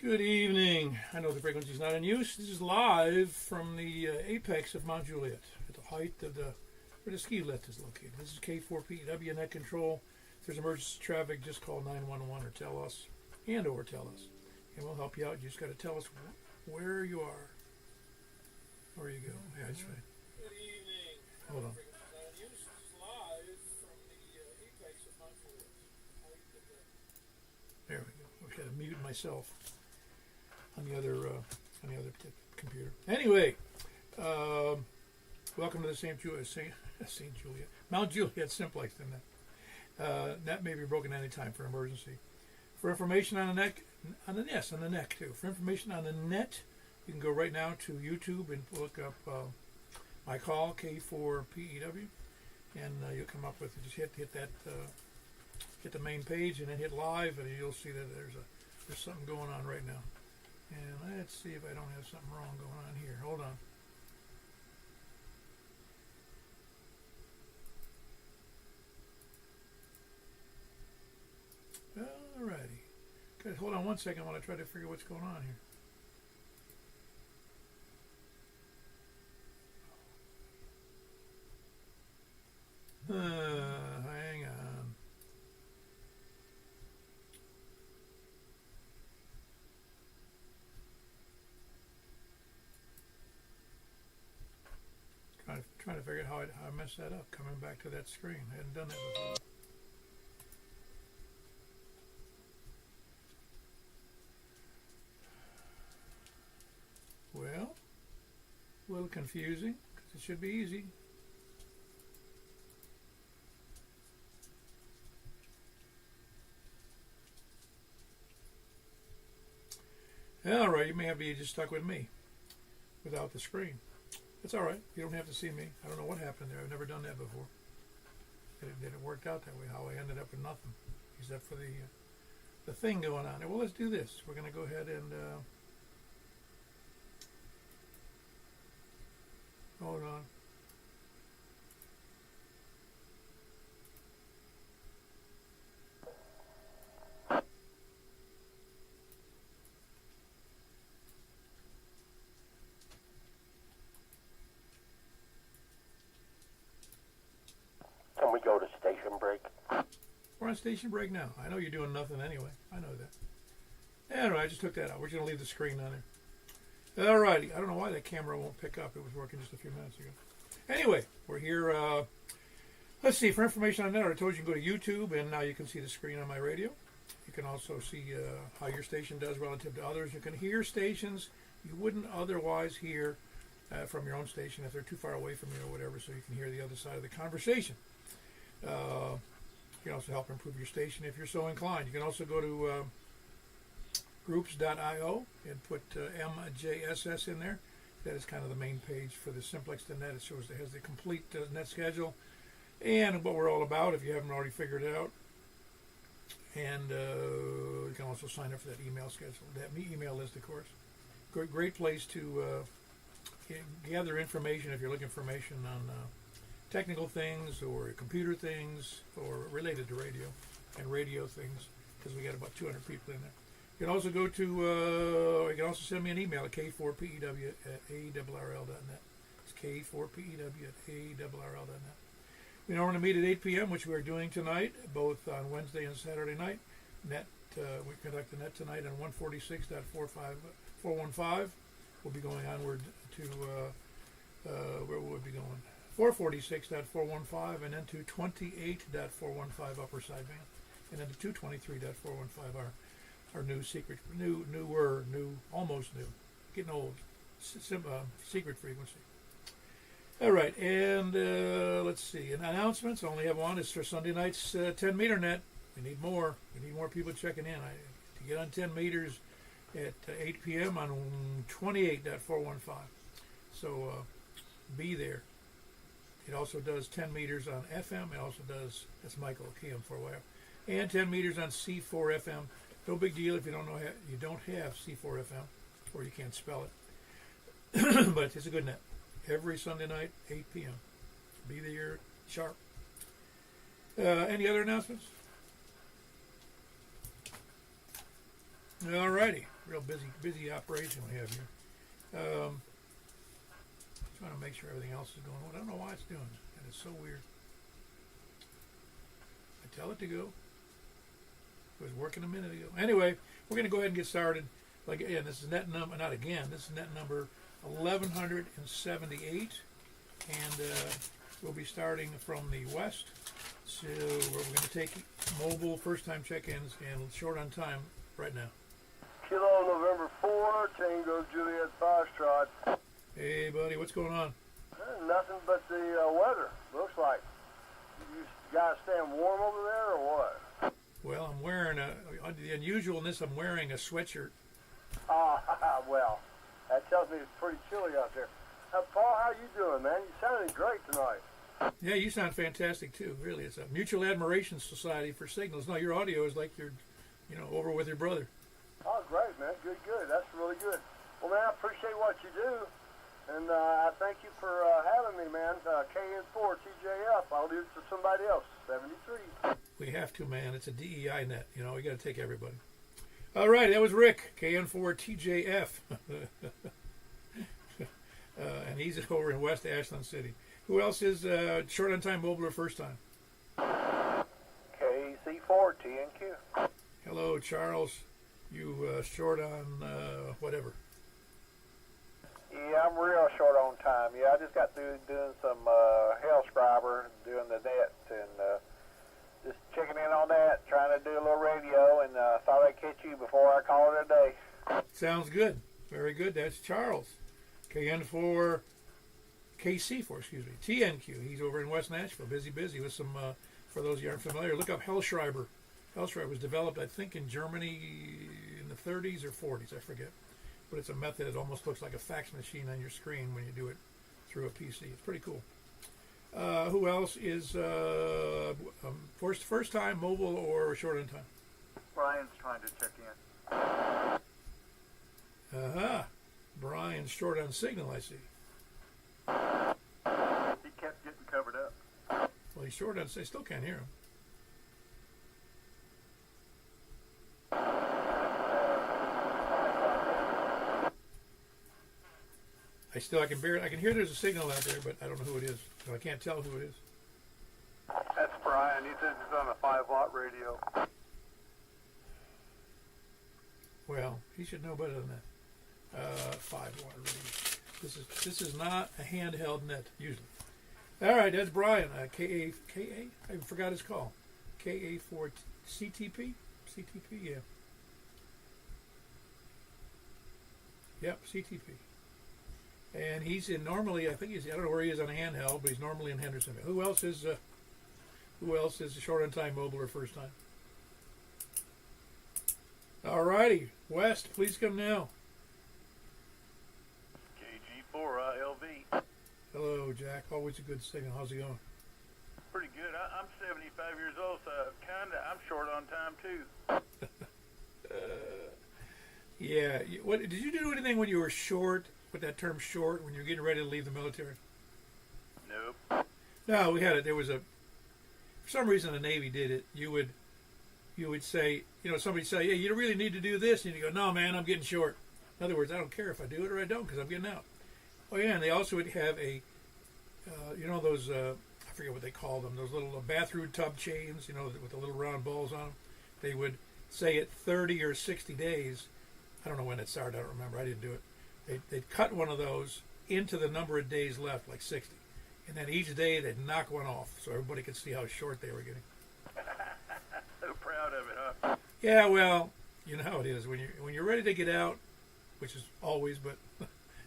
Good evening. I know the frequency is not in use. This is live from the apex of Mount Juliet, at the height of where the ski lift is located. This is K4PW Net Control. If there's emergency traffic, just call 911 or tell us, and we'll help you out. You just got to tell us where you are. Where you go. Yeah, that's right. Good evening. Hold on. There we go. I got to mute myself on the other computer. Anyway, welcome to the St. Juliet, Mount Juliet Simplexton. That may be broken any time for emergency. For information on the neck too. For information on the net, you can go right now to YouTube and look up my call K4PEW, and you'll come up with it. Just hit that. Hit the main page and then hit live, and you'll see that there's something going on right now. And let's see if I don't have something wrong going on here. Hold on. Alrighty. Okay, hold on one second while I try to figure what's going on here. Hang on. Trying to figure out how I messed that up, coming back to that screen. I hadn't done that before. Well, a little confusing, because it should be easy. All right, you may have to be just stuck with me without the screen. It's all right. You don't have to see me. I don't know what happened there. I've never done that before. It worked out that way, how I ended up with nothing, except for the thing going on there. Well, let's do this. We're going to go ahead and hold on. Go to station break. We're on station break now. I know you're doing nothing anyway. I know that. Anyway, I just took that out. We're just going to leave the screen on there. Alrighty. I don't know why that camera won't pick up. It was working just a few minutes ago. Anyway, we're here. Let's see. For information on that, I told you can go to YouTube, and now you can see the screen on my radio. You can also see how your station does relative to others. You can hear stations you wouldn't otherwise hear from your own station if they're too far away from you or whatever, so you can hear the other side of the conversation. You can also help improve your station if you're so inclined. You can also go to groups.io and put MJSS in there. That is kind of the main page for the Simplexton net. It shows it has the complete net schedule and what we're all about if you haven't already figured it out. And you can also sign up for that email schedule, that email list, of course. Great place to gather information if you're looking for information on technical things or computer things or related to radio and radio things, because we got about 200 people in there. You can also go to, you can also send me an email at k4pew@arrl.net. It's k4pew@arrl.net. We normally meet at 8 p.m., which we are doing tonight, both on Wednesday and Saturday night. We conduct the net tonight on 146.415. We'll be going onward to, where will we be going? 446.415 and then to 28.415 upper sideband, and then to 223.415 our new almost new, getting old, secret frequency. All right, and let's see. And announcements, I only have one. It's for Sunday night's 10 meter net. We need more. We need more people checking in. To get on 10 meters at 8 p.m. on 28.415. So be there. It also does 10 meters on FM. It also does, that's Michael KM4Y, and 10 meters on C4 FM. No big deal if you don't have C4 FM, or you can't spell it. But it's a good net. Every Sunday night, 8 p.m. Be there sharp. Any other announcements? All righty. Real busy operation we have here. Trying to make sure everything else is going on. I don't know why it's doing it. And it's so weird. I tell it to go. It was working a minute ago. Anyway, we're going to go ahead and get started. Again, this is net number, not again, this is net number 1178. And we'll be starting from the west. So we're going to take mobile first-time check-ins and short on time right now. Kilo November 4, Tango Juliet Foxtrot. Hey, buddy, what's going on? Nothing but the weather, looks like. You guys staying warm over there or what? Well, I'm wearing the unusualness, I'm wearing a sweatshirt. Well, that tells me it's pretty chilly out there. Paul, how you doing, man? You sounded great tonight. Yeah, you sound fantastic, too, really. It's a mutual admiration society for signals. No, your audio is like you're, over with your brother. Oh, great, man. Good. That's really good. Well, man, I appreciate what you do. And I thank you for having me, man. KN4 TJF. I'll do it to somebody else. 73. We have to, man. It's a DEI net. We got to take everybody. All right, that was Rick, KN4 TJF. And he's over in West Ashland City. Who else is short on time mobile or first time? KC4 TNQ. Hello, Charles. You short on whatever? Yeah, I'm real short on time. Yeah, I just got through doing some Hellscriber, doing the net, and just checking in on that, trying to do a little radio, and thought I'd catch you before I call it a day. Sounds good. Very good. That's Charles. KN4, KC4, TNQ. He's over in West Nashville. Busy with some, for those who aren't familiar, look up Hellscriber. Hellscriber was developed, I think, in Germany in the 30s or 40s, I forget. But it's a method that almost looks like a fax machine on your screen when you do it through a PC. It's pretty cool. Who else is first time mobile or short on time? Brian's trying to check in. Brian's short on signal, I see. He kept getting covered up. Well, he's short on signal. I still can't hear him. I can hear there's a signal out there, but I don't know who it is. So I can't tell who it is. That's Brian. He says he's on a 5-watt radio. Well, he should know better than that. 5-watt radio. This is not a handheld net usually. All right, that's Brian. KA. I forgot his call. KA4 CTP. Yeah. Yep, CTP. And he's in normally. I don't know where he is on a handheld, but he's normally in Hendersonville. Who else is short on time mobile or first time? All righty, West, please come now. KG4ILV. Hello, Jack. Always a good signal. How's it going? Pretty good. I'm 75 years old, so I'm short on time too. Yeah. What did you do anything when you were short? With that term short, when you're getting ready to leave the military? Nope. No, we had it. There was for some reason the Navy did it. You would say, somebody say, yeah, you really need to do this, and you go, no, man, I'm getting short. In other words, I don't care if I do it or I don't because I'm getting out. Oh yeah, and they also would have those I forget what they call them, those little bathroom tub chains, with the little round balls on them. They would say at 30 or 60 days. I don't know when it started. I don't remember. I didn't do it. They'd cut one of those into the number of days left, like 60. And then each day they'd knock one off so everybody could see how short they were getting. So proud of it, huh? Yeah, well, you know how it is. When you're ready to get out, which is always, but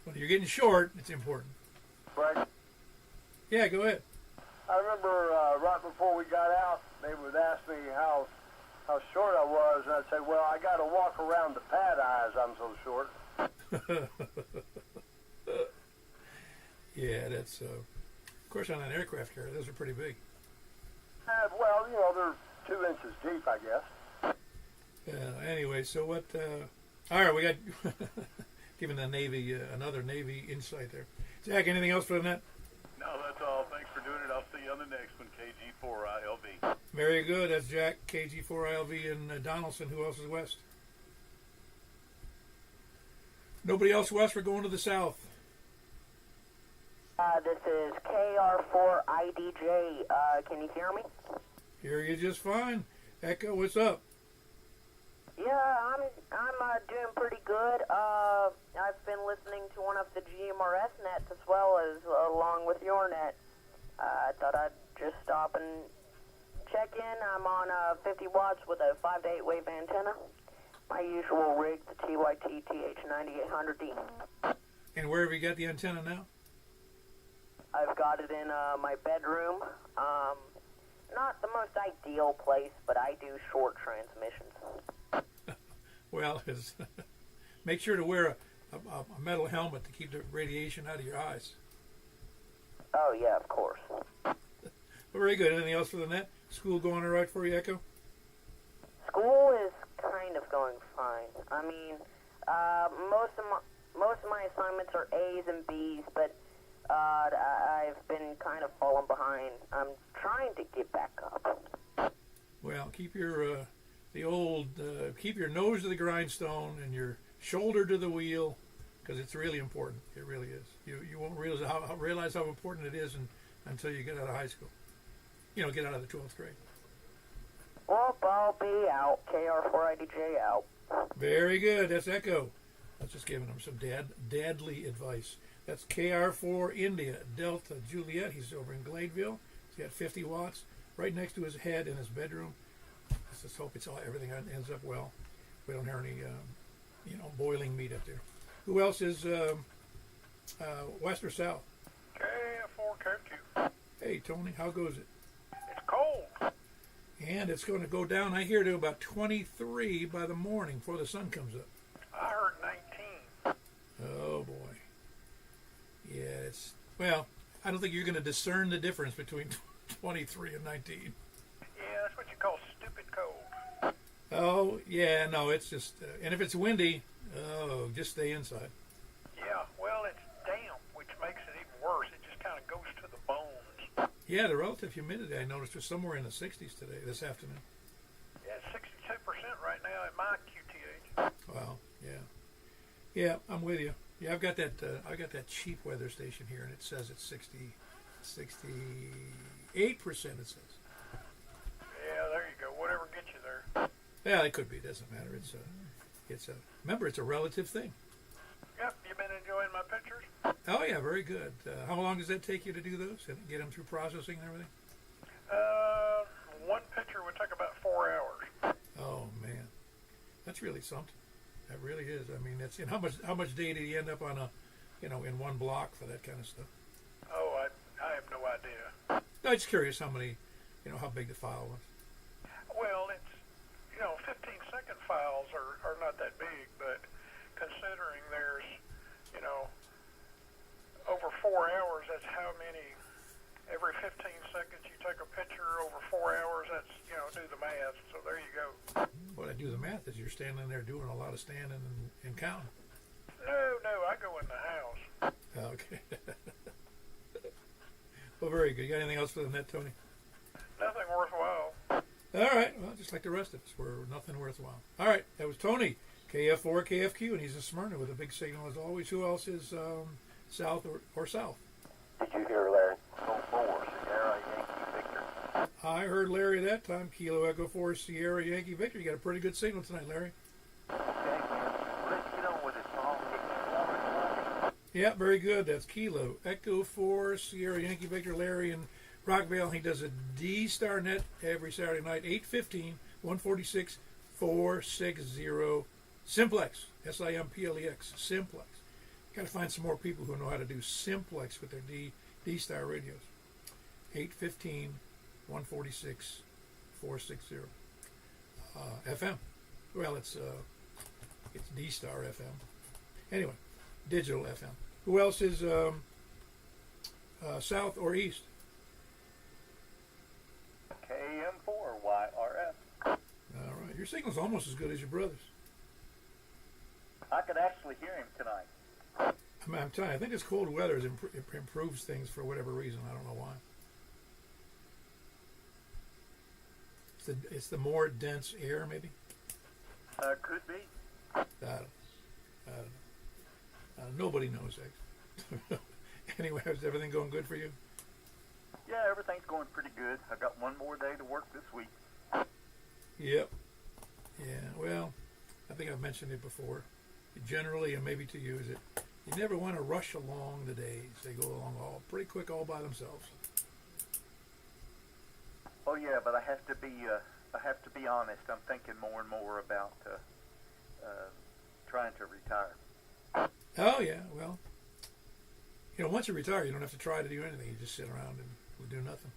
when you're getting short, it's important. Right. Yeah, go ahead. I remember right before we got out, they would ask me how short I was, and I'd say, well, I got to walk around the pad eyes, I'm so short. Yeah, that's of course on an aircraft carrier those are pretty big. Well, they're 2 inches deep, I guess. Anyway, so what all right, we got giving the Navy another Navy insight there. Jack, anything else for the net? No, that's all. Thanks for doing it. I'll see you on the next one. KG4ILV. Very good. That's Jack, KG4ILV in Donaldson. Who else is West? Nobody else west. We're going to the south. This is KR4IDJ. Can you hear me? Hear you just fine. Echo, what's up? Yeah, I'm doing pretty good. I've been listening to one of the GMRS nets as well as along with your net. I thought I'd just stop and check in. I'm on 50 watts with a 5 to 8 wave antenna. My usual rig, the TYT TH9800D. And where have you got the antenna now? I've got it in my bedroom. Not the most ideal place, but I do short transmissions. Well, make sure to wear a metal helmet to keep the radiation out of your eyes. Oh, yeah, of course. Very good. Anything else for the net? School going all right for you, Echo? School is kind of going fine. I mean, most of my assignments are A's and B's, but I've been kind of falling behind. I'm trying to get back up. Well, keep your keep your nose to the grindstone and your shoulder to the wheel, because it's really important. It really is. You won't realize how important it is until you get out of high school. Get out of the 12th grade. Well, I'll be out. KR4IDJ out. Very good. That's Echo. I was just giving him some dadly advice. That's KR4 India Delta Juliet. He's over in Gladeville. He's got 50 watts right next to his head in his bedroom. Let's just hope everything ends up well. We don't hear any boiling meat up there. Who else is west or south? KF4KQ. Hey Tony, how goes it? It's cold. And it's going to go down, I hear, to about 23 by the morning before the sun comes up. I heard 19. Oh boy. Yeah, I don't think you're going to discern the difference between 23 and 19. Yeah, that's what you call stupid cold. Oh, yeah, no, it's just, and if it's windy, just stay inside. Yeah, well, it's damp, which makes it even worse. It just kind of goes to the bones. Yeah, the relative humidity, I noticed, was somewhere in the 60s this afternoon. Yeah, it's 62% right now at my QTH. Wow, yeah. Yeah, I'm with you. Yeah, I've got that cheap weather station here, and it says it's 68%, it says. Yeah, there you go. Whatever gets you there. Yeah, it could be. It doesn't matter. Remember, it's a relative thing. Yep, you been enjoying my pictures? Oh, yeah, very good. How long does that take you to do those and get them through processing and everything? One picture would take about 4 hours. Oh, man. That's really something. That really is. I mean, and how much data do you end up on in one block for that kind of stuff? Oh, I have no idea. I'm just curious how many, how big the file was. Well, it's, 15-second files are not that big, but considering there's, over 4 hours, that's how many, every 15 seconds you take a picture over 4 hours, that's, do the math, so there you go. What I do the math is you're standing there doing a lot of standing and counting. No, I go in the house. Okay. Well, very good. You got anything else for the net, Tony? Nothing worthwhile. All right. Well, just like the rest of us, we're nothing worthwhile. All right. That was Tony, KF4, KFQ, and he's in Smyrna with a big signal as always. Who else is south or south? Did you hear Larry? Echo 4, Sierra Yankee Victor. I heard Larry that time. Kilo Echo 4, Sierra Yankee Victor. You got a pretty good signal tonight, Larry. Okay, let's get on with it, Paul. Yeah, very good. That's Kilo Echo 4, Sierra Yankee Victor. Larry in Rockville. He does a D-Star net every Saturday night, 8:15, 146, 460. Simplex, Simplex, Simplex. Got to find some more people who know how to do Simplex with their D-Star radios. 8:15, 146, 460. FM. Well, it's D-Star FM. Anyway, digital FM. Who else is south or east? KM4YRF. All right. Your signal's almost as good as your brother's. I could actually hear him tonight. I'm telling you, I think this cold weather improves things for whatever reason. I don't know why. It's the more dense air, maybe? Could be. I don't know. Nobody knows that. Anyway, is everything going good for you? Yeah, everything's going pretty good. I got one more day to work this week. Yep. Yeah, well, I think I've mentioned it before. Generally, and maybe to you, is it you never want to rush along the days. They go along all pretty quick all by themselves. Oh yeah, but I have to be honest. I'm thinking more and more about trying to retire. Oh yeah, well, once you retire, you don't have to try to do anything. You just sit around and do nothing.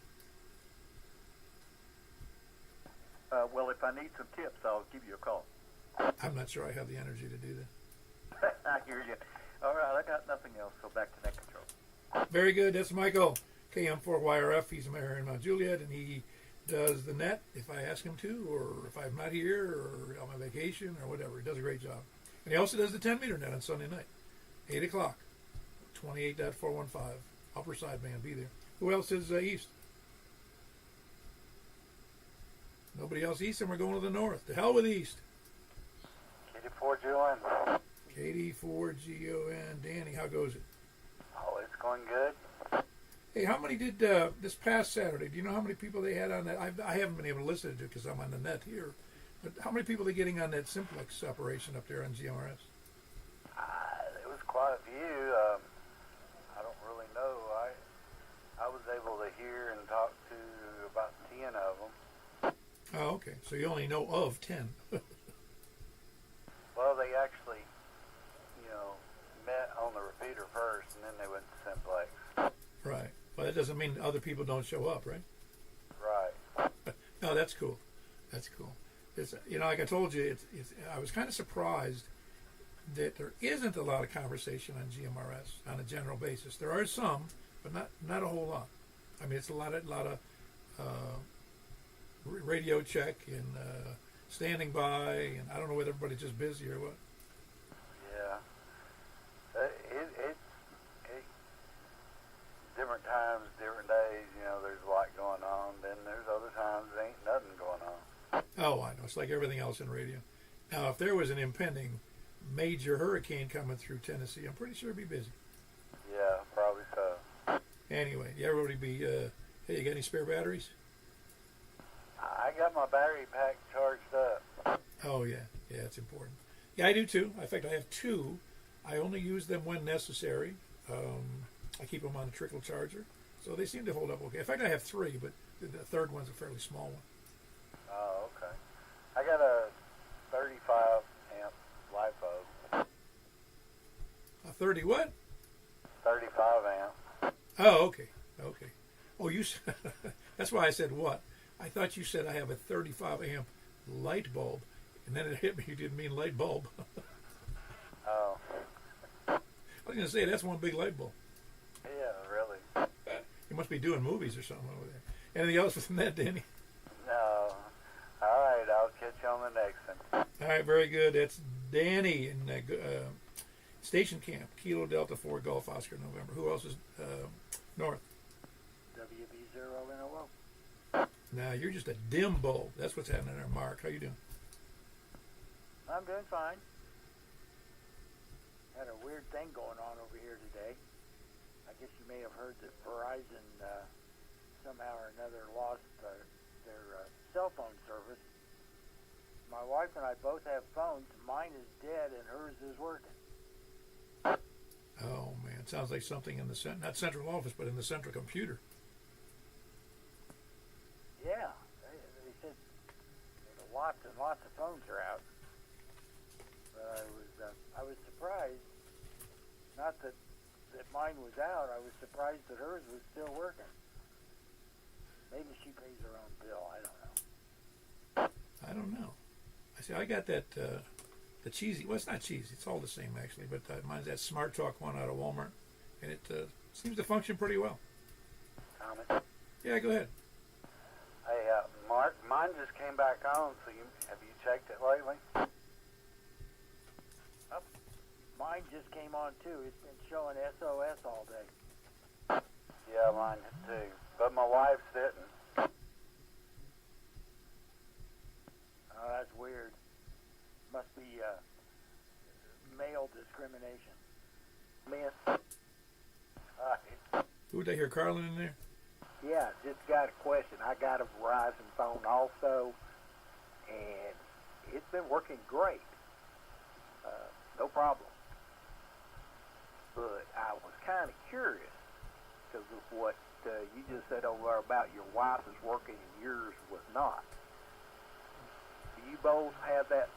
Well, if I need some tips, I'll give you a call. I'm not sure I have the energy to do that. I hear you. All right, I got nothing else, so back to net control. Very good. That's Michael, KM4YRF. He's a mayor in Mount Juliet, and he does the net if I ask him to, or if I'm not here, or on my vacation, or whatever. He does a great job. And he also does the 10-meter net on Sunday night, 8 o'clock, 28.415, upper sideband. Be there. Who else is east? Nobody else east, and we're going to the north. To hell with east. KD4GON. KD4GON. Danny, how goes it? Oh, it's going good. Hey, how many did this past Saturday? Do you know how many people they had on that? I haven't been able to listen to it because I'm on the net here. But how many people are they getting on that Simplex operation up there on GMRS? There was quite a few. I don't really know. I was able to hear and talk to about 10 of them. Oh, okay. So you only know of 10. Well, they actually, met on the repeater first, and then they went to Simplex. Right. Well, that doesn't mean other people don't show up, right? Right. No, that's cool. That's cool. It's, like I told you, I was kind of surprised that there isn't a lot of conversation on GMRS on a general basis. There are some, but not a whole lot. I mean, it's a lot of radio check and standing by, and I don't know whether everybody's just busy or what. Yeah. It different times, different days, there's a lot going on. Then there's other times there ain't nothing going on. Oh, I know. It's like everything else in radio. Now, if there was an impending major hurricane coming through Tennessee, I'm pretty sure it'd be busy. Yeah, probably so. Anyway, everybody be, hey, you got any spare batteries? I got my battery pack charged up. Oh, yeah. Yeah, it's important. Yeah, I do too. In fact, I have two. I only use them when necessary. I keep them on a trickle charger. So they seem to hold up okay. In fact, I have three, but the third one's a fairly small one. Oh, okay. I got a 35 amp LiPo. A 30 what? 35 amp. Oh, okay. Okay. Oh, that's why I said what? I thought you said I have a 35 amp light bulb, and then it hit me. You didn't mean light bulb. Oh. I was going to say, that's one big light bulb. Yeah, really. You must be doing movies or something over there. Anything else from that, Danny? No. All right, I'll catch you on the next one. All right, very good. That's Danny in Station Camp, Kilo Delta 4 Golf Oscar November. Who else is north? WB0NOO. Now, you're just a dim bulb. That's what's happening there, Mark. How you doing? I'm doing fine. Had a weird thing going on over here today. I guess you may have heard that Verizon somehow or another lost their cell phone service. My wife and I both have phones. Mine is dead and hers is working. Oh, man. Sounds like something in the not central office, but in the central computer. Yeah. They said lots and lots of phones are out. I was surprised. Not that mine was out. I was surprised that hers was still working. Maybe she pays her own bill. I don't know. I don't know. I see. I got that the cheesy. Well, it's not cheesy. It's all the same actually. But mine's that Smart Talk one out of Walmart, and it seems to function pretty well. Thomas? Yeah, go ahead. Hey, Mark, mine just came back on, so have you checked it lately? Mine just came on too. It's been showing SOS all day. Yeah, mine too. But my wife's didn't. Oh, that's weird. Must be male discrimination. Man. Who'd I hear, Carlin in there? Yeah, just got a question. I got a Verizon phone also, and it's been working great. No problem. But I was kind of curious because of what you just said over there about your wife is working and yours was not. Do you both have that,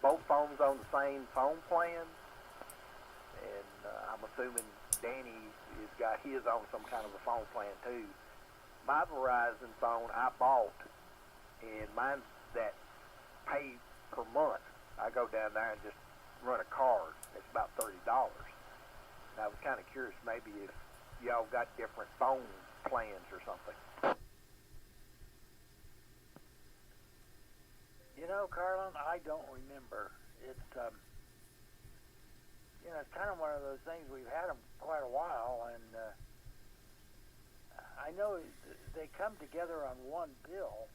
both phones on the same phone plan? And I'm assuming Danny has got his on some kind of a phone plan too. My Verizon phone I bought, and mine's that pay per month. I go down there and just run a card. It's about $30. And I was kind of curious maybe if y'all got different phone plans or something. You know, Carlin, I don't remember. It's it's kind of one of those things. We've had them quite a while, and I know they come together on one bill,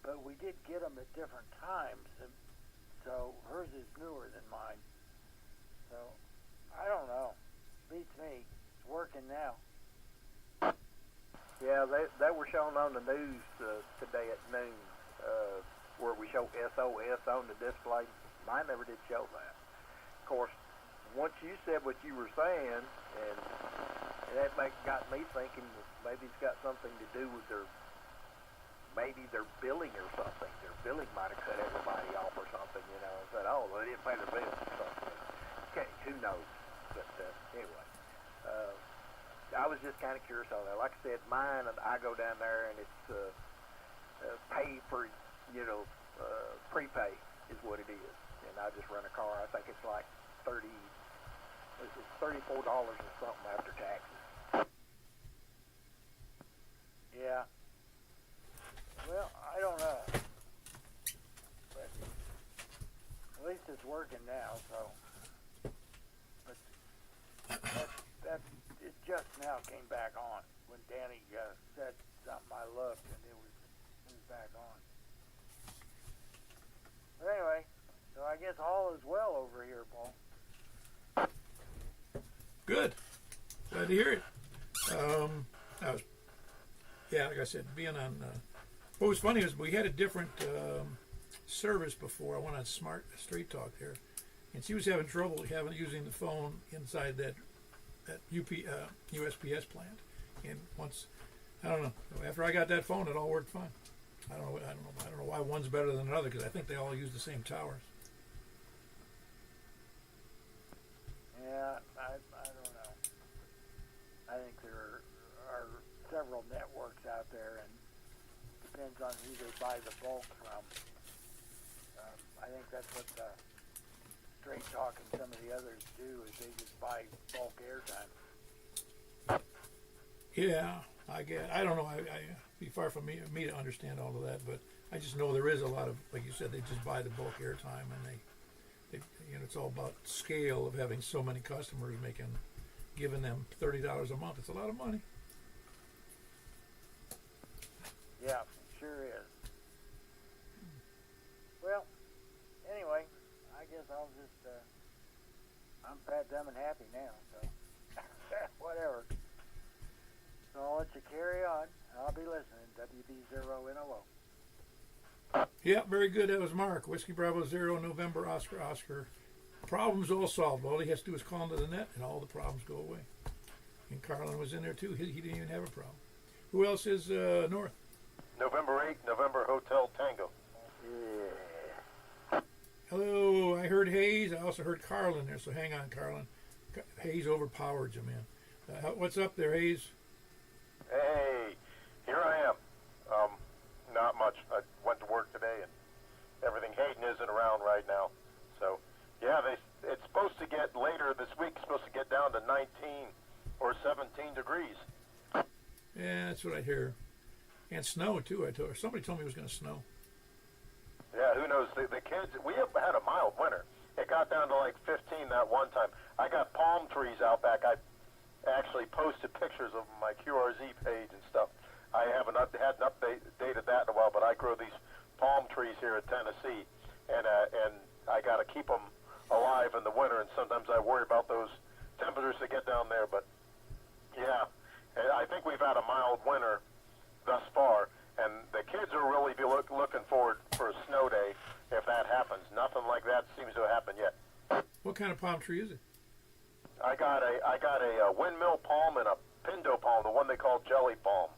but we did get them at different times. And so hers is newer than mine. So I don't know. Beats me. It's working now. Yeah, they were showing on the news today at noon where we show SOS on the display. Mine never did show that. Of course, once you said what you were saying, and that got me thinking maybe it's got something to do with their billing or something. Their billing might have cut everybody off or something, and said, oh, they didn't pay their bills or something. Okay, who knows? But anyway, I was just kind of curious on that. Like I said, mine, I go down there and it's pay for, prepay is what it is. And I just run a car. I think it's like $34 or something after taxes. Yeah. Well, I don't know. But at least it's working now, so. But that it just now came back on. When Danny said something, I looked and it was back on. But anyway, so I guess all is well over here, Paul. Good. Glad to hear it. Like I said, being on. What was funny is we had a different service before. I went on Smart Street Talk there, and she was having trouble using the phone inside that USPS plant. And once, I don't know. After I got that phone, it all worked fine. I don't know why one's better than another because I think they all use the same towers. Yeah, I don't know. I think there are several networks out there, and depends on who they buy the bulk from. I think that's what Straight Talk and some of the others do is they just buy bulk airtime. Yeah, I get. I don't know. I be far from me to understand all of that, but I just know there is a lot of, like you said, they just buy the bulk airtime, and they it's all about scale of having so many customers giving them $30 a month. It's a lot of money. Yeah, it sure is. Well, anyway, I guess I'll just, I'm fat, dumb, and happy now, so whatever. So I'll let you carry on. I'll be listening. WB0NOO. Yeah, very good. That was Mark. Whiskey Bravo 0, November, Oscar. Problems all solved. All he has to do is call into the net, and all the problems go away. And Carlin was in there, too. He didn't even have a problem. Who else is north? November 8th, November Hotel Tango. Yeah. Hello, I heard Hayes. I also heard Carlin there, so hang on, Carlin. Hayes overpowered you, man. What's up there, Hayes? Hey, here I am. Not much. I went to work today, and everything. Hayden isn't around right now. So, yeah, it's supposed to get later this week. It's supposed to get down to 19 or 17 degrees. Yeah, that's what I hear. And snow, too, somebody told me it was going to snow. Yeah, who knows? The kids, we have had a mild winter. It got down to like 15 that one time. I got palm trees out back. I actually posted pictures of my QRZ page and stuff. I hadn't updated that in a while, but I grow these palm trees here in Tennessee, and I got to keep them alive in the winter, and sometimes I worry about those temperatures that get down there. But yeah, and I think we've had a mild winter thus far, and the kids are really looking forward for a snow day if that happens. Nothing like that seems to have happened yet. What kind of palm tree is it? I got a windmill palm and a pindo palm, the one they call jelly palm,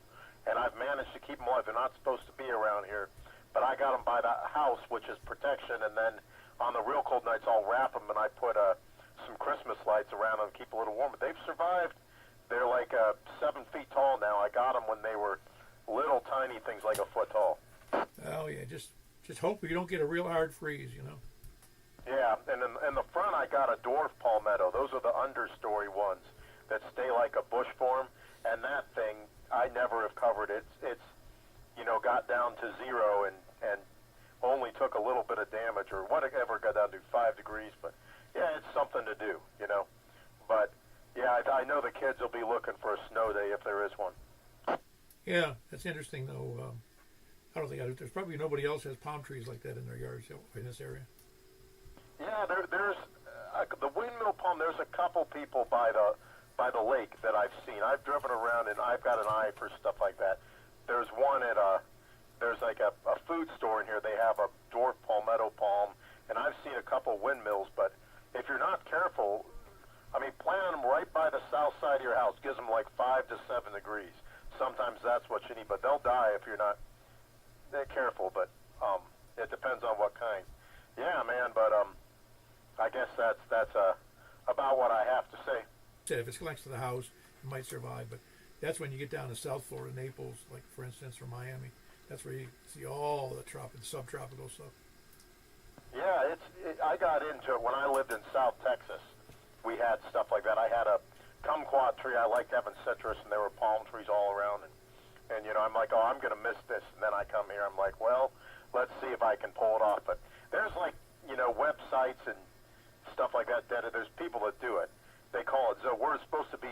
and I've managed to keep them alive. They're not supposed to be around here, but I got them by the house, which is protection, and then on the real cold nights I'll wrap them and I put some Christmas lights around them to keep a little warm. But they've survived. They're like 7 feet tall now. I got them when they were little tiny things like a foot tall. Oh yeah, just hope you don't get a real hard freeze, you know. Yeah, and in the front I got a dwarf palmetto. Those are the understory ones that stay like a bush form, and that thing I never have covered. It's got down to 0 and only took a little bit of damage, or whatever, got down to 5 degrees. But yeah, it's something to do, you know. But yeah, I know the kids will be looking for a snow day if there is one. Yeah, that's interesting though. I don't think there's probably nobody else has palm trees like that in their yards in this area. Yeah, there's the windmill palm. There's a couple people by the lake that I've seen. I've driven around and I've got an eye for stuff like that. There's one at there's like a food store in here. They have a dwarf palmetto palm, and I've seen a couple windmills. But if you're not careful, I mean, plant them right by the south side of your house. Gives them like 5 to 7 degrees. Sometimes that's what you need, but they'll die if you're not careful. But it depends on what kind. Yeah, man. But I guess that's about what I have to say. If it's next to the house, it might survive, but that's when you get down to South Florida, Naples, like for instance, or Miami. That's where you see all the subtropical stuff. Yeah, I got into it when I lived in South Texas. We had stuff like that. I had a kumquat tree. I liked having citrus, and there were palm trees all around. And I'm like, oh, I'm going to miss this. And then I come here. I'm like, well, let's see if I can pull it off. But there's like, websites and stuff like that. There's people that do it. They call it, we're supposed to be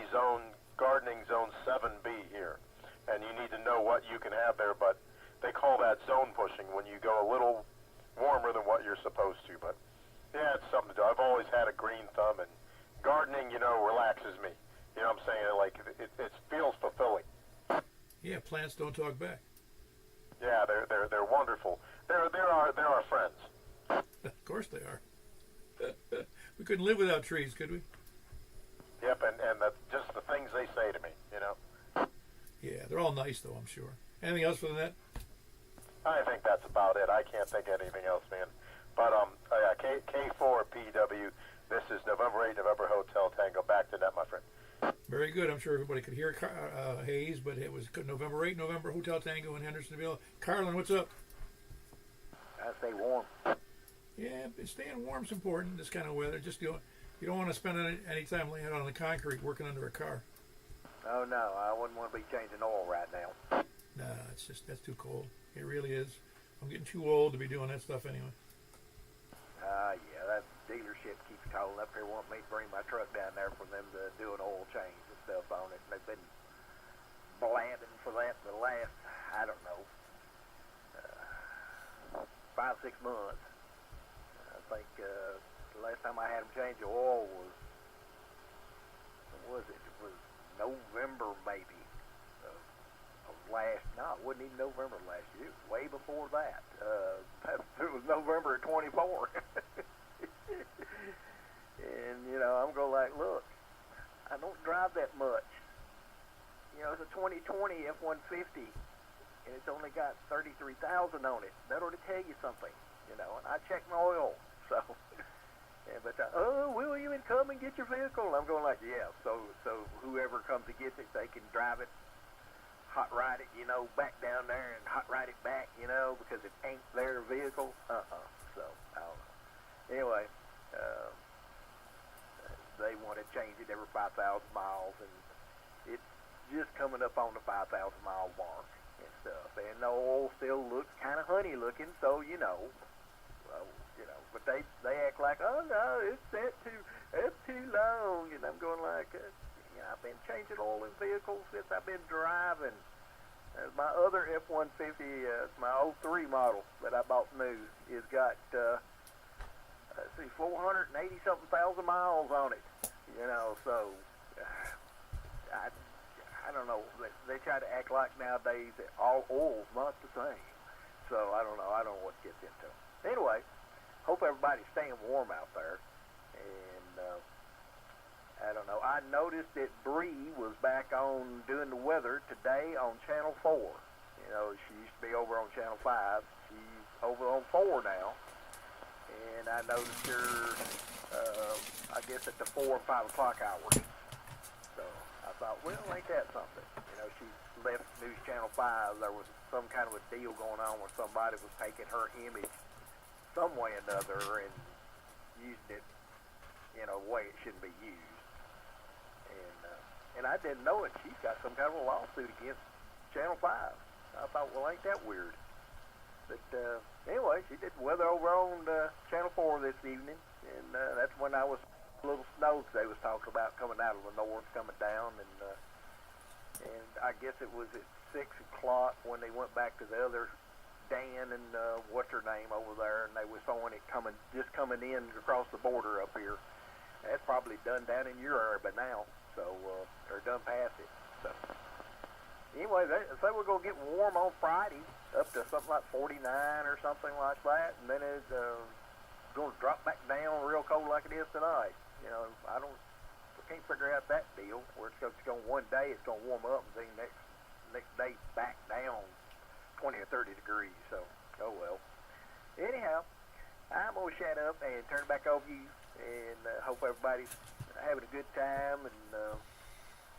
gardening zone 7B here. And you need to know what you can have there. But they call that zone pushing when you go a little warmer than what you're supposed to. But yeah, it's something to do. I've always had a green thumb, and gardening, relaxes me. You know what I'm saying? Like, it feels fulfilling. Yeah, plants don't talk back. Yeah, they're wonderful. They're our friends. Of course they are. We couldn't live without trees, could we? Yep, and just the things they say to me, Yeah, they're all nice though, I'm sure. Anything else for the net? I think that's about it. I can't think of anything else, man. But K4PW. This is November 8, November Hotel Tango. Back to net, my friend. Very good. I'm sure everybody could hear Hayes, but it was November 8, November Hotel Tango in Hendersonville. Carlin, what's up? I stay warm. Yeah, staying warm's important. This kind of weather. Just you don't want to spend any time laying on the concrete working under a car. Oh no, I wouldn't want to be changing oil right now. Nah, that's too cold. It really is. I'm getting too old to be doing that stuff anyway. Yeah, that dealership keeps calling up here wanting me to bring my truck down there for them to do an oil change and stuff on it. They've been blabbing for that for the last, I don't know, 5-6 months. I think the last time I had them change the oil was, what was it? It was November maybe. It wasn't even November last year. It was way before that. It was November of 24. And, I'm going like, look, I don't drive that much. It's a 2020 F-150, and it's only got 33,000 on it. That ought to tell you something, and I check my oil. So, yeah, but, will you come and get your vehicle? I'm going like, yeah, so whoever comes to get it, they can drive it, hot ride it, back down there and hot ride it back, because it ain't their vehicle. So, I don't know. Anyway, they want to change it every 5,000 miles, and it's just coming up on the 5,000 mile mark and stuff. And the oil still looks kind of honey looking, so, but they act like, oh no, it's too long. And I'm going like, I've been changing oil in vehicles since I've been driving. My other F-150, my 03 model that I bought new, has got see, 480-something thousand miles on it. You know, so I don't know. They try to act like nowadays that all oil's not the same. So I don't know. I don't know what gets into it. Anyway, hope everybody's staying warm out there. And I don't know. I noticed that Bree was back on doing the weather today on Channel 4. You know, she used to be over on Channel 5. She's over on 4 now. And I noticed her, I guess, at the 4 or 5 o'clock hours. So I thought, well, ain't that something? You know, she left News Channel 5. There was some kind of a deal going on where somebody was taking her image some way or another and using it in a way it shouldn't be used. And I didn't know it. She's got some kind of a lawsuit against Channel 5. I thought, well, ain't that weird? But anyway, she did weather over on Channel 4 this evening, and that's when I was a little snow they was talking about coming out of the north, coming down, and I guess it was at 6 o'clock when they went back to the other Dan and what's her name over there, and they was showing it coming in across the border up here. That's probably done down in your area by now, so they're done past it. So anyway, they say we're gonna get warm on Friday, up to something like 49 or something like that, and then it's going to drop back down real cold like it is tonight. You know, I can't figure out that deal where it's going one day it's going to warm up and then next day back down 20 or 30 degrees. So, oh well. Anyhow, I'm going to shut up and turn it back over to you, and hope everybody's having a good time and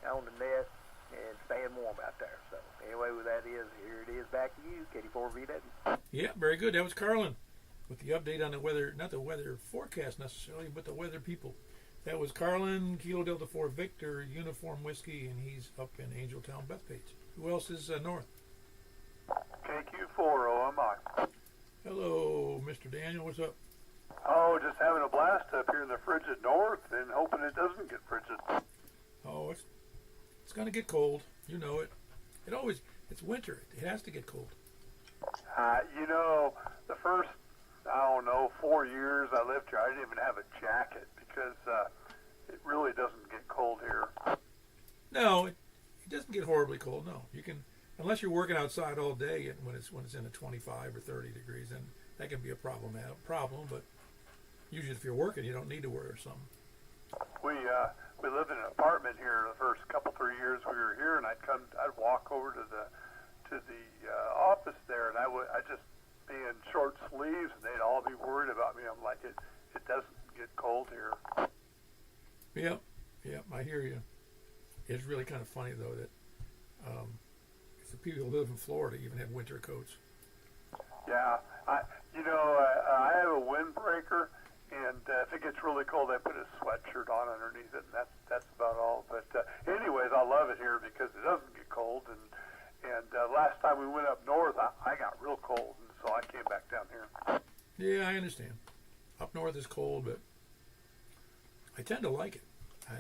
on the net and staying warm out there. So anyway, with that here it is, back to you, KD4VW. Yeah, very good. That was Carlin with the update on the weather, not the weather forecast necessarily, but the weather people. That was Carlin, Kilo Delta 4 Victor, Uniform Whiskey, and he's up in Angeltown, Bethpage. Who else is north? KQ4OMI. Hello, Mr. Daniel. What's up? Oh, just having a blast up here in the frigid north and hoping it doesn't get frigid. Oh, it's going to get cold. You know it. It's winter. It has to get cold. You know, the first, 4 years I lived here, I didn't even have a jacket because it really doesn't get cold here. No, it doesn't get horribly cold. No, you can, unless you're working outside all day and when it's in the 25 or 30 degrees, then that can be a problem. But usually if you're working, you don't need to wear something. We lived in an apartment here the first 3 years we were here, and I'd walk over to the office there, and I'd just be in short sleeves, and they'd all be worried about me. I'm like, it doesn't get cold here. Yep, I hear you. It's really kind of funny though that the people who live in Florida even have winter coats. Yeah, I have a windbreaker. And if it gets really cold, I put a sweatshirt on underneath it, and that's about all. But anyways, I love it here because it doesn't get cold. And last time we went up north, I got real cold, and so I came back down here. Yeah, I understand. Up north is cold, but I tend to like it.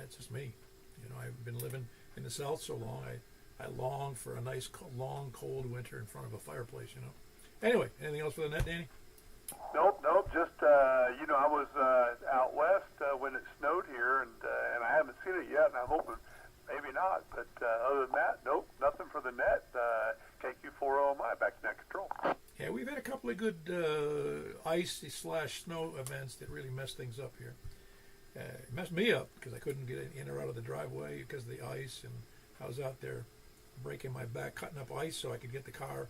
It's just me. You know, I've been living in the South so long. I long for a nice, long, cold winter in front of a fireplace, you know. Anyway, anything else for the net, Danny? Nope. Just I was out west when it snowed here, and I haven't seen it yet, and I'm hoping maybe not. But other than that, nope, nothing for the net. KQ4OMI back to net control. Yeah, we've had a couple of good ice/snow events that really messed things up here. It messed me up because I couldn't get in or out of the driveway because of the ice, and I was out there breaking my back, cutting up ice so I could get the car.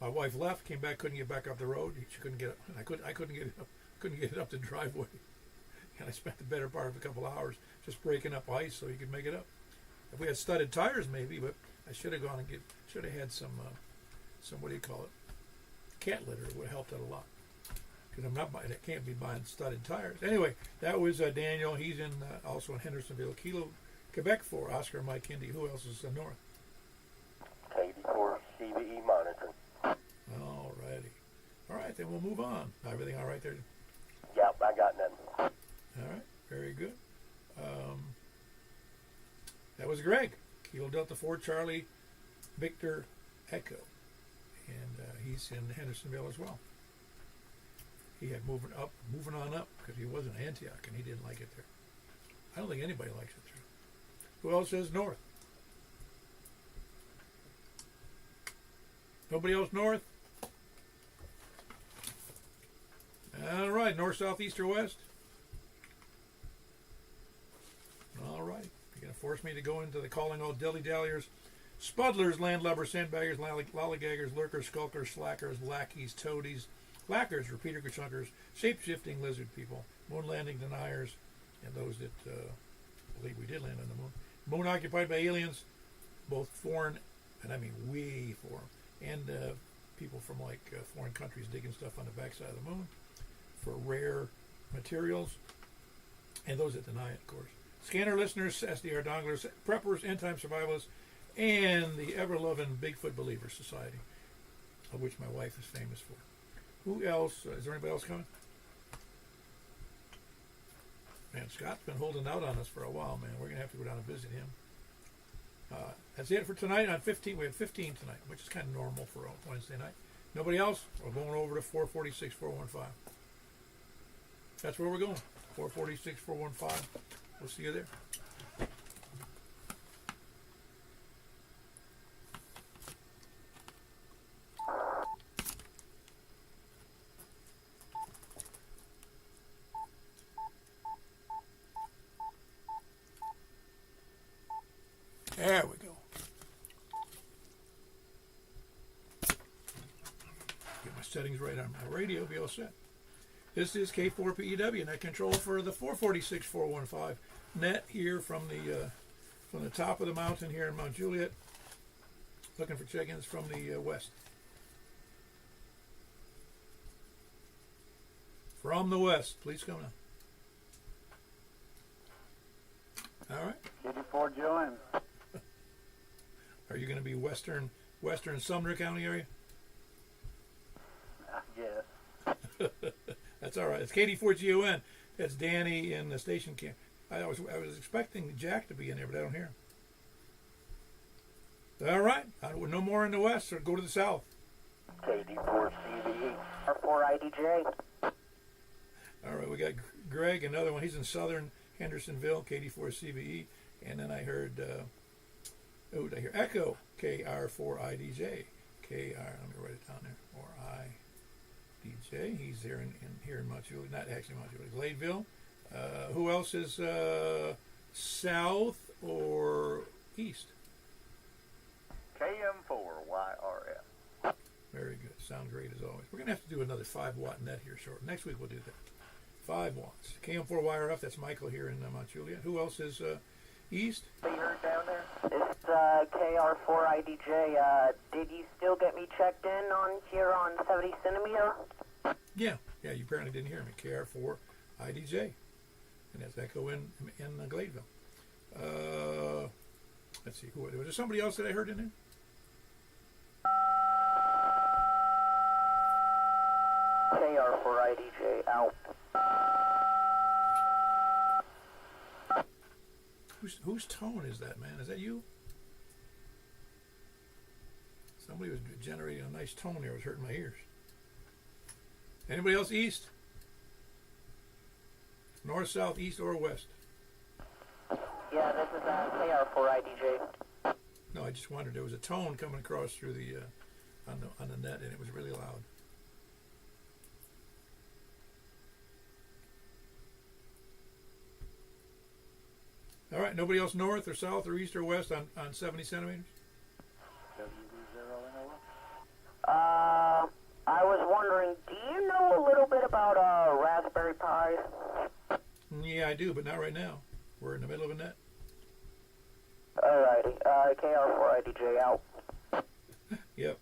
My wife left, came back, couldn't get back up the road. She couldn't get up, and I couldn't get it up the driveway. And I spent the better part of a couple hours just breaking up ice so you could make it up. If we had studded tires, maybe, but I should have gone and should have had some what do you call it, cat litter. It would have helped out a lot. Because I'm not buying, I can't be buying studded tires. Anyway, that was Daniel. He's in also in Hendersonville, Kilo, Quebec for Oscar and Mike Indy. Who else is north? KD4 CVE monitoring. All right, then we'll move on. Everything all right there? Yep, I got nothing. All right, very good. That was Greg, Kilo Delta 4 Charlie Victor Echo, and he's in Hendersonville as well. he had moving on up, because he was in Antioch and he didn't like it there. I don't think anybody likes it there. Who else says north? Nobody else north? All right, north, south, east, or west? All right. You're going to force me to go into the calling all dilly-dalliers, spuddlers, landlubbers, sandbaggers, lollygaggers, lurkers, skulkers, slackers, lackeys, toadies, lackers, repeater chunkers, shape-shifting lizard people, moon landing deniers, and those that believe we did land on the moon. Moon occupied by aliens, both foreign, and I mean way foreign, and people from like foreign countries digging stuff on the backside of the moon for rare materials, and those that deny it, of course. Scanner listeners, SDR donglers, preppers, end-time survivalists, and the ever-loving Bigfoot Believers Society, of which my wife is famous for. Who else? Is there anybody else coming? Man, Scott's been holding out on us for a while, man. We're going to have to go down and visit him. That's it for tonight. On 15, we have 15 tonight, which is kind of normal for a Wednesday night. Nobody else? We're going over to 446, 415. That's where we're going. 446, 415. We'll see you there. There we go. Get my settings right on my radio, be all set. This is K4PEW, net control for the 446 415 net here from the top of the mountain here in Mount Juliet. Looking for check-ins from the west. From the west, please come now. All right. 84 join. Are you going to be western Sumner County area? Yes. That's all right. It's KD4GON. That's Danny in the station camp. I was expecting Jack to be in there, but I don't hear him. All right. No more in the west, so go to the south. KD4CVE. R4IDJ. All right. We got Greg, another one. He's in southern Hendersonville, KD4CVE. And then I heard, I hear Echo, KR4IDJ. KR, let me write it down there. Or DJ. He's here in Mount Juliet, not actually Mount Juliet, Gladeville. Who else is south or east? KM4YRF. Very good. Sound great as always. We're going to have to do another 5-watt net here short. Next week we'll do that. 5 watts. KM4YRF, that's Michael here in Mount Juliet. Who else is east? You heard down there? It's KR4IDJ. Did you still get me checked in on here on 70 centimeter? Yeah, you apparently didn't hear me. KR4IDJ. And that's Echo in Gladeville. Let's see, was there somebody else that I heard in there? KR4IDJ out. Whose tone is that, man? Is that you? Somebody was generating a nice tone there. It was hurting my ears. Anybody else east? North, south, east, or west? Yeah, this is KR4IDJ. No, I just wondered. There was a tone coming across through the on the net, and it was really loud. All right. Nobody else north or south or east or west on 70 centimeters? I was wondering, do you know a little bit about Raspberry Pis? Yeah, I do, but not right now. We're in the middle of a net. Alrighty. KR4IDJ out. Yep.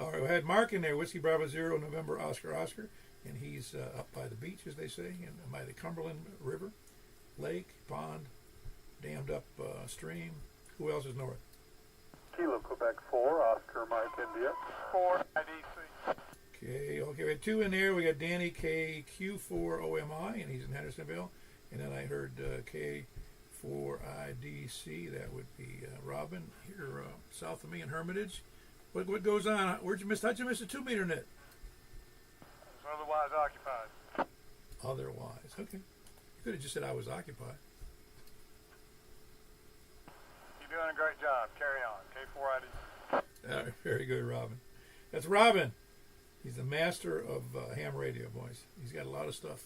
All right, we had Mark in there, Whiskey Bravo 0, November, Oscar, and he's up by the beach, as they say, and by the Cumberland River, lake, pond, dammed up stream. Who else is north? Kilo Quebec 4, Oscar Mike India. 4 IDC. Okay, we had 2 in there. We got Danny KQ4OMI, and he's in Hendersonville. And then I heard K4IDC, that would be Robin, here south of me in Hermitage. What goes on? How'd you miss a 2-meter net? So Otherwise occupied. Otherwise, okay. You could have just said I was occupied. You're doing a great job. Carry on. K4ID. Very good, Robin. That's Robin. He's the master of ham radio, boys. He's got a lot of stuff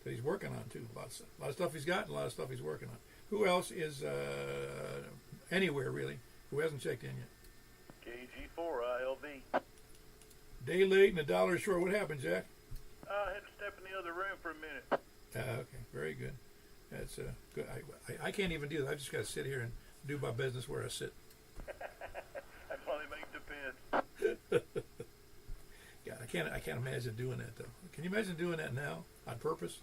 that he's working on, too. A lot of stuff he's got and a lot of stuff he's working on. Who else is anywhere, really, who hasn't checked in yet? KG4 ILV. Day late and $1 short. What happened, Jack? I had to step in the other room for a minute. Okay, very good. That's good. I can't even do that. I just got to sit here and do my business where I sit. That's why they make the pins. God, I can't imagine doing that though. Can you imagine doing that now on purpose?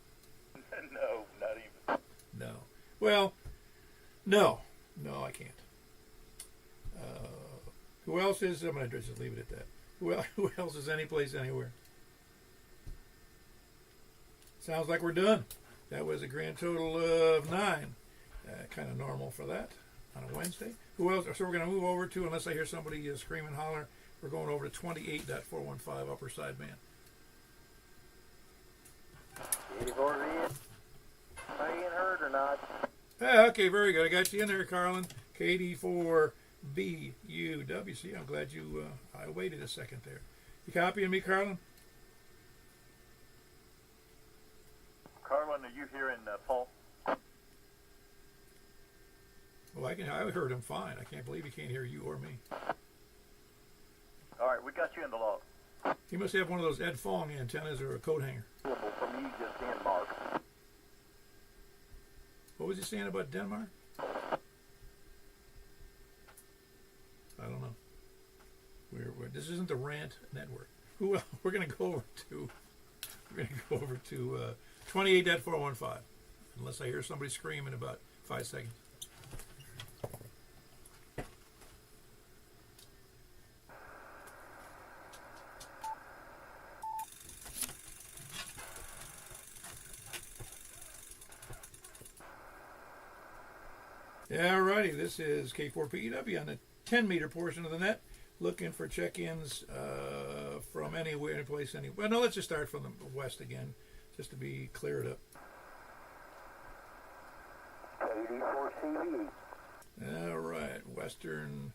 No, not even. No. Well, no, I can't. Who else is? I'm going to just leave it at that. Who else is any place anywhere? Sounds like we're done. That was a grand total of 9. Kind of normal for that on a Wednesday. Who else? So we're going to move over to, unless I hear somebody scream and holler, we're going over to 28.415 Upper Side Band. 84 Red. Am I getting heard or not? Okay, very good. I got you in there, Carlin. KD4BUWC. I'm glad you. I waited a second there. You copying me, Carlin? Carlin, are you hearing Paul? Well, I heard him fine. I can't believe he can't hear you or me. All right, we got you in the log. He must have one of those Ed Fong antennas or a coat hanger. From you, just Denmark. What was he saying about Denmark? I don't know. This isn't the Rant Network. We're going to go over to 28.415, unless I hear somebody scream in about 5 seconds. Alrighty, this is K4PEW on the 10-meter portion of the net, looking for check-ins from anywhere, any place, anywhere. Well, no, let's just start from the west again, just to be cleared up. 84 CV. All right, Western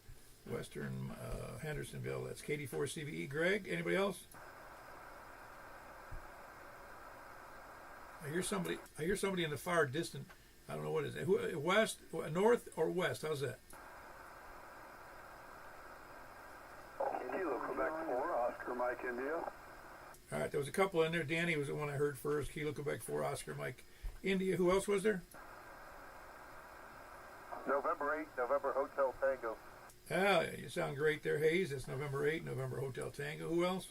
Hendersonville. That's KD4 CVE. Greg, anybody else? I hear somebody in the far distant. I don't know what it is. West, north, or west? How's that? Kilo Quebec 4, Oscar Mike India. All right, there was a couple in there. Danny was the one I heard first. Kilo Quebec 4, Oscar Mike India. Who else was there? November 8, November Hotel Tango. Ah, you sound great there, Hayes. That's November 8, November Hotel Tango. Who else?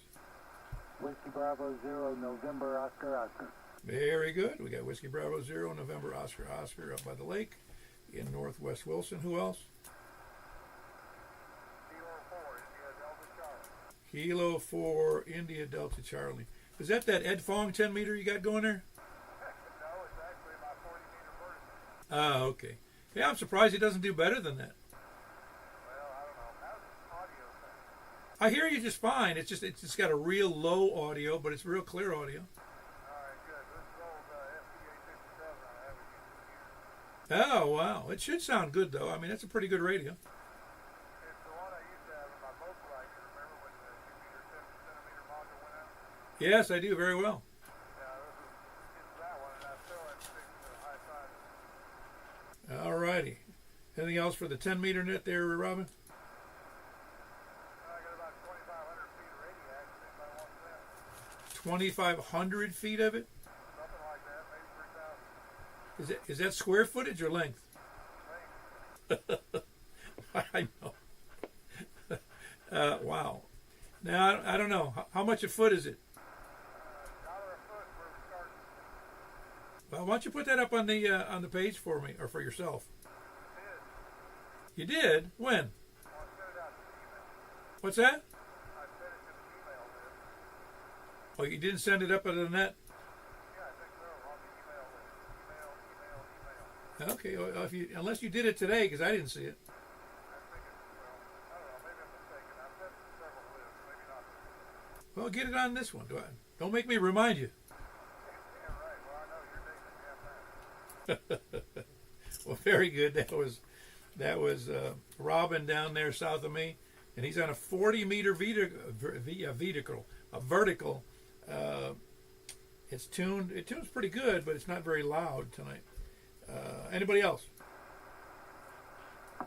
Whiskey Bravo 0, November Oscar Oscar. Very good. We got Whiskey Bravo 0, November Oscar Oscar up by the lake in Northwest Wilson. Who else? Kilo 4, India Delta Charlie. Is that Ed Fong 10 meter you got going there? No, it's actually my 40-meter version. Ah, okay. Yeah, I'm surprised he doesn't do better than that. Well, I don't know. How's the audio thing? I hear you just fine. It's just got a real low audio, but it's real clear audio. All right, good. This is old FPA 57 I have Oh, wow. It should sound good, though. I mean, that's a pretty good radio. It's the one I used to have in my Volkswagen. Remember when the 2-meter, 7-centimeter module went out? Yes, I do very well. Yeah, it's that one, and I still have 6 high side. All righty. Anything else for the 10-meter net there, Robin? I got about 2,500 feet of radiac, if anybody wants that. 2,500 feet of it? Something like that, maybe 3,000. Is that square footage or length? I know. Wow. Now, I don't know. How much a foot is it? $1 a foot where we start. Well, why don't you put that up on the page for me, or for yourself? You did? When? I sent it out to the email. What's that? I sent it to the email. Oh, you didn't send it up on the net? Yeah, I think so. On the email. Okay, well, unless you did it today, because I didn't see it. I think it's, I don't know, maybe I'm mistaken. I've sent it to several lists, maybe not. Well, get it on this one. Do I? Don't make me remind you. Yeah, right. Well, I know you're dating it. Well, very good. That was Robin down there south of me, and he's on a 40-meter vertical. It's tuned. It tunes pretty good, but it's not very loud tonight. Anybody else?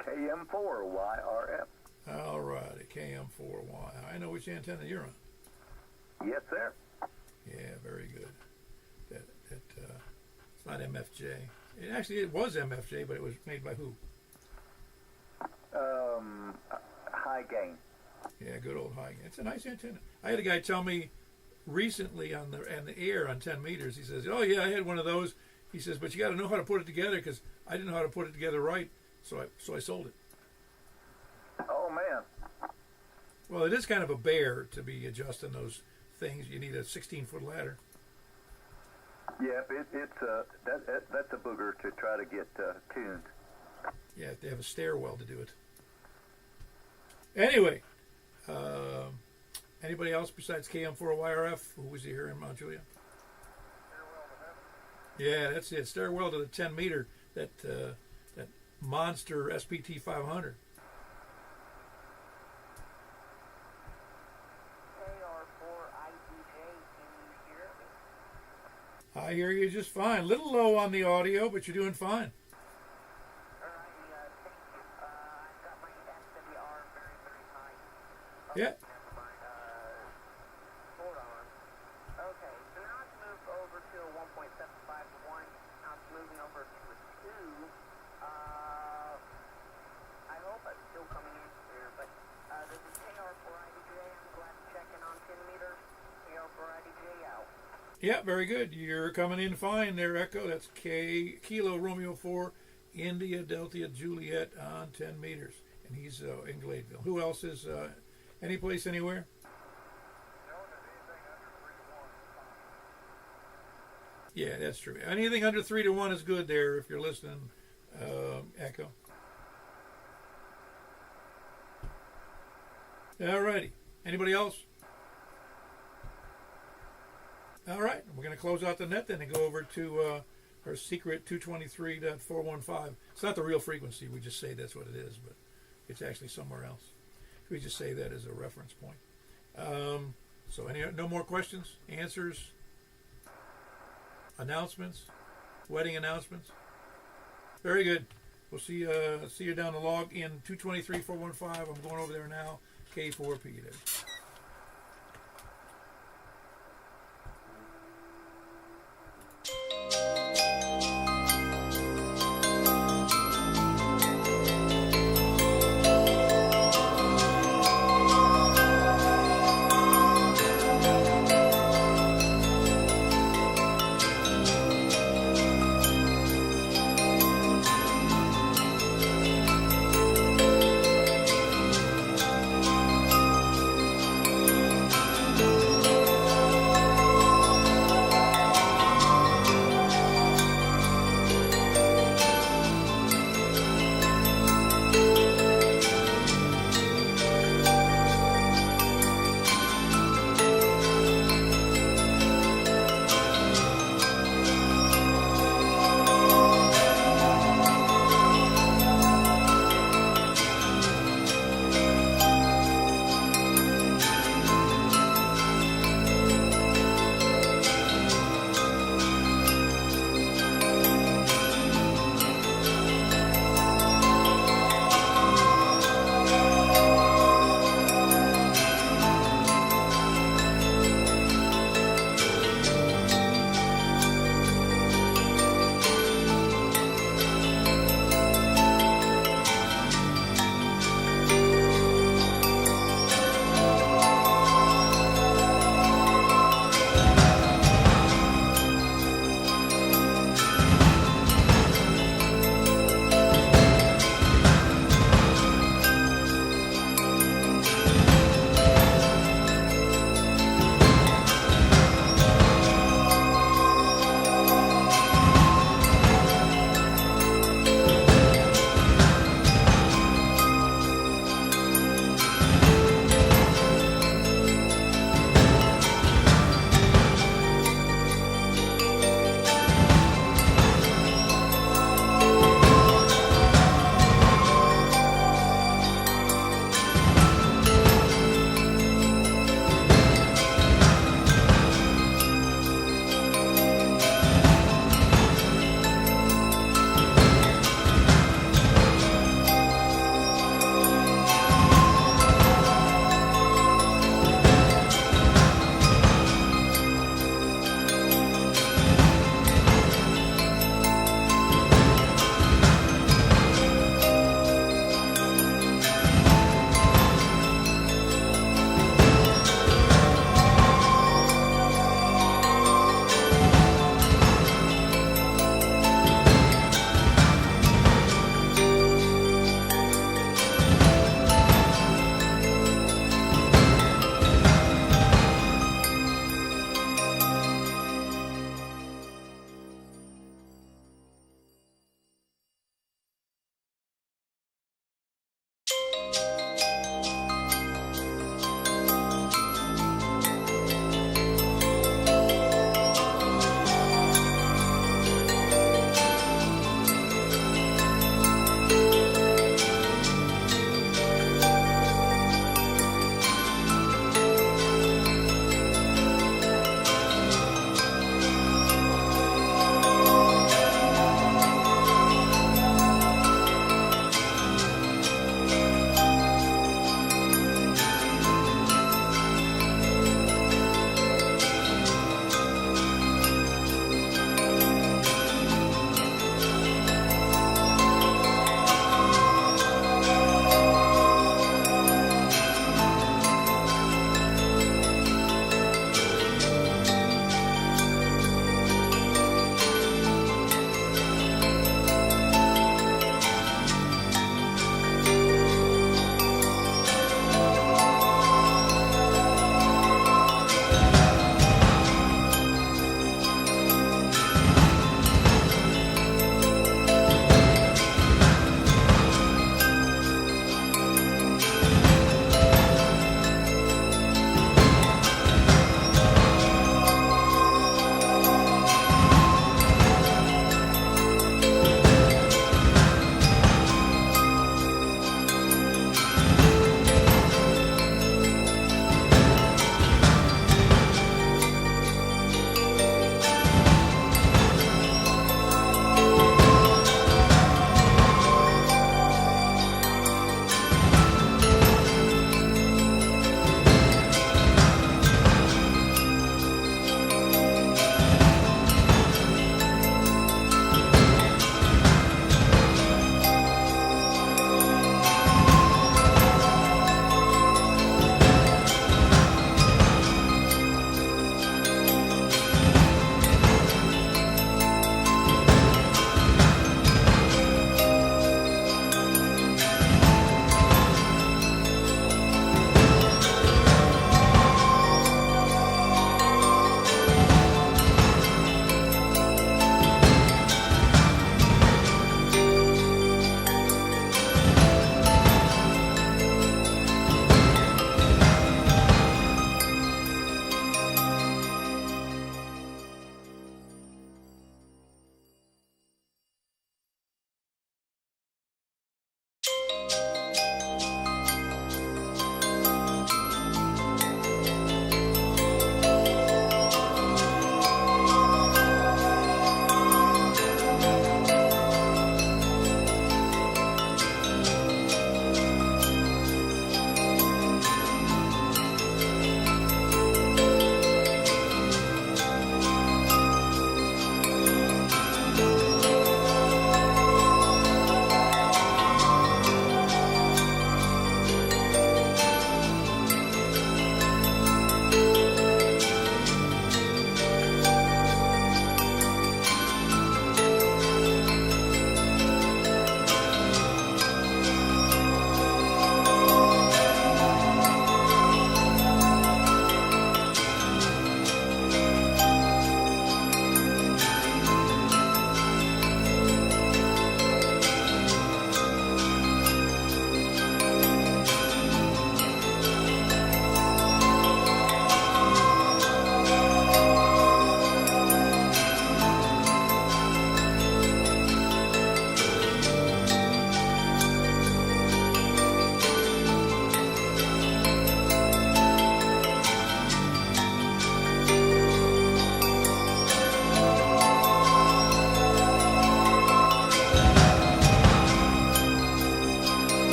KM4YRF. All right, KM4Y. I know which antenna you're on. Yes, sir. Yeah, very good. It's not MFJ. It was MFJ, but it was made by who? High gain. Yeah, good old high gain. It's a nice antenna. I had a guy tell me recently on the air on 10 meters. He says, "Oh yeah, I had one of those." He says, "But you got to know how to put it together because I didn't know how to put it together right, so I sold it." Oh man. Well, it is kind of a bear to be adjusting those things. You need a 16-foot ladder. Yeah, that's a booger to try to get tuned. Yeah, they have a stairwell to do it. Anyway, anybody else besides KM4YRF who was here in Mount Juliet? Yeah, that's it. Stairwell to the 10 meter. That monster SPT 500. I hear you just fine. Little low on the audio, but you're doing fine. Yeah. Hold on. Okay, so now it's moved over to a 1.75 to 1. Now it's moving over to a 2. I hope I'm still coming in clear, but this is KR4IDJ. I'm glad to check in on 10 meters. KR4IDJ out. Yeah, very good. You're coming in fine there, Echo. That's Kilo Romeo 4, India Delta Juliet on 10 meters. And he's in Gladeville. Who else is any place anywhere? Yeah, that's true. Anything under 3 to 1 is good there if you're listening, Echo. All righty. Anybody else? All right. We're going to close out the net then and go over to our secret 223.415. It's not the real frequency. We just say that's what it is, but it's actually somewhere else. We just say that as a reference point. So no more questions, answers, announcements, wedding announcements? Very good. We'll see you down the log in 223.415. I'm going over there now. K4P.